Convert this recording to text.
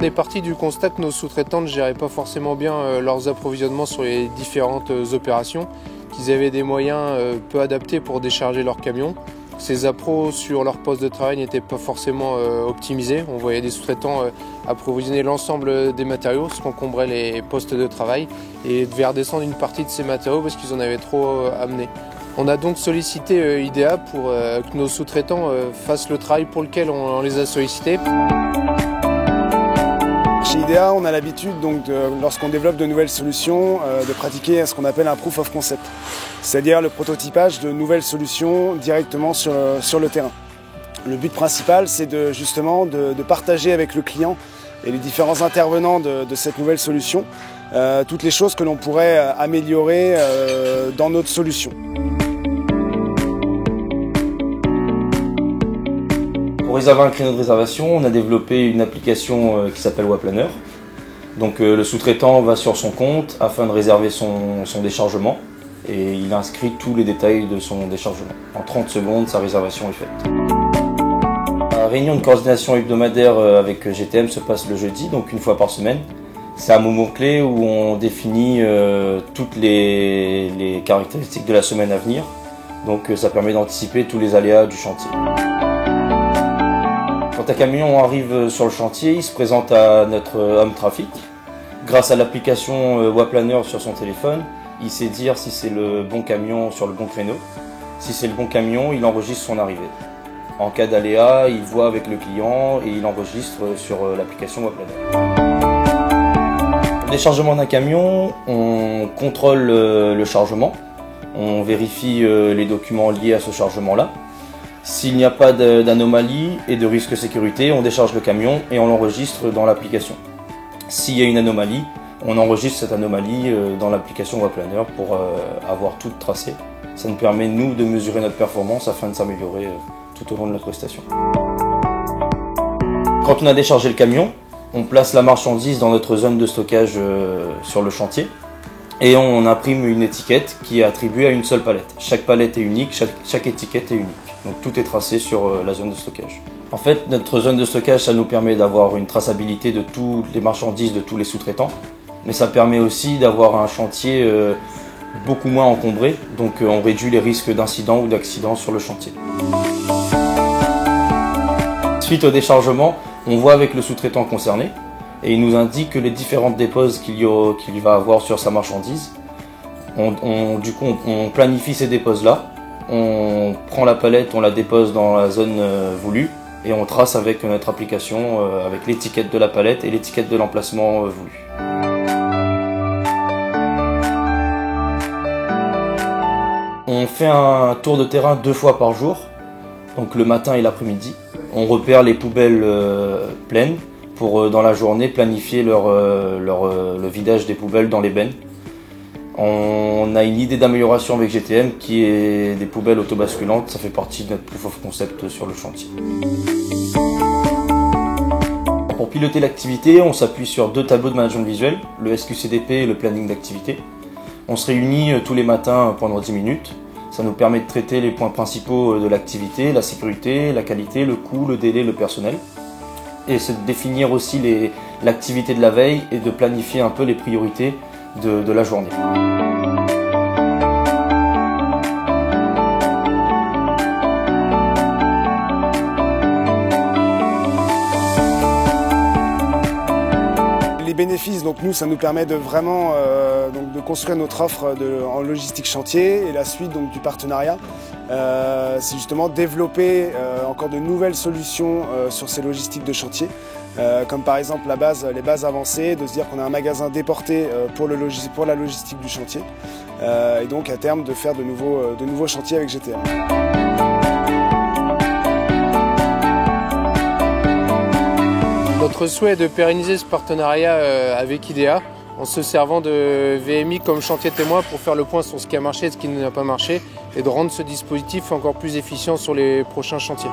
est parti du constat que nos sous-traitants ne géraient pas forcément bien leurs approvisionnements sur les différentes opérations, qu'ils avaient des moyens peu adaptés pour décharger leurs camions. Ces appros sur leur poste de travail n'étaient pas forcément optimisés. On voyait des sous-traitants approvisionner l'ensemble des matériaux, ce qu'encombrait les postes de travail, et devaient redescendre une partie de ces matériaux parce qu'ils en avaient trop amené. On a donc sollicité IDEA pour que nos sous-traitants fassent le travail pour lequel on les a sollicités. Chez IDEA, on a l'habitude, lorsqu'on développe de nouvelles solutions, de pratiquer ce qu'on appelle un proof of concept, c'est-à-dire le prototypage de nouvelles solutions directement sur le terrain. Le but principal, c'est justement de partager avec le client et les différents intervenants de cette nouvelle solution toutes les choses que l'on pourrait améliorer dans notre solution. Pour réserver un créneau de réservation, on a développé une application qui s'appelle Waplanner. Donc le sous-traitant va sur son compte afin de réserver son déchargement et il inscrit tous les détails de son déchargement. En 30 secondes, sa réservation est faite. La réunion de coordination hebdomadaire avec GTM se passe le jeudi, donc une fois par semaine. C'est un moment clé où on définit toutes les caractéristiques de la semaine à venir. Donc ça permet d'anticiper tous les aléas du chantier. Quand un camion arrive sur le chantier, il se présente à notre homme trafic. Grâce à l'application Waplanner sur son téléphone, il sait dire si c'est le bon camion sur le bon créneau. Si c'est le bon camion, il enregistre son arrivée. En cas d'aléa, il voit avec le client et il enregistre sur l'application Waplanner. Pour le déchargement d'un camion, on contrôle le chargement. On vérifie les documents liés à ce chargement-là. S'il n'y a pas d'anomalie et de risque de sécurité, on décharge le camion et on l'enregistre dans l'application. S'il y a une anomalie, on enregistre cette anomalie dans l'application Waplanner pour avoir tout tracé. Ça nous permet, nous, de mesurer notre performance afin de s'améliorer tout au long de notre prestation. Quand on a déchargé le camion, on place la marchandise dans notre zone de stockage sur le chantier et on imprime une étiquette qui est attribuée à une seule palette. Chaque palette est unique, chaque étiquette est unique. Donc tout est tracé sur la zone de stockage. En fait, notre zone de stockage, ça nous permet d'avoir une traçabilité de toutes les marchandises de tous les sous-traitants, mais ça permet aussi d'avoir un chantier beaucoup moins encombré, donc on réduit les risques d'incidents ou d'accidents sur le chantier. Suite au déchargement, on voit avec le sous-traitant concerné et il nous indique les différentes déposes qu'il va avoir sur sa marchandise. Du coup, on planifie ces déposes-là. On prend la palette, on la dépose dans la zone voulue et on trace avec notre application, avec l'étiquette de la palette et l'étiquette de l'emplacement voulu. On fait un tour de terrain 2 fois par jour, donc le matin et l'après-midi. On repère les poubelles pleines pour dans la journée planifier le vidage des poubelles dans les bennes. On a une idée d'amélioration avec GTM qui est des poubelles autobasculantes, ça fait partie de notre proof of concept sur le chantier. Pour piloter l'activité, on s'appuie sur 2 tableaux de management visuel, le SQCDP et le planning d'activité. On se réunit tous les matins pendant 10 minutes. Ça nous permet de traiter les points principaux de l'activité, la sécurité, la qualité, le coût, le délai, le personnel. Et c'est de définir aussi l'activité de la veille et de planifier un peu les priorités de la journée. Les bénéfices, donc nous, ça nous permet de vraiment de construire notre offre en logistique chantier et la suite donc, du partenariat. C'est justement développer encore de nouvelles solutions sur ces logistiques de chantier. Comme par exemple les bases avancées, de se dire qu'on a un magasin déporté pour la logistique du chantier et donc à terme de faire de nouveaux chantiers avec GTM. Notre souhait est de pérenniser ce partenariat avec IDEA en se servant de VMI comme chantier témoin pour faire le point sur ce qui a marché et ce qui n'a pas marché et de rendre ce dispositif encore plus efficient sur les prochains chantiers.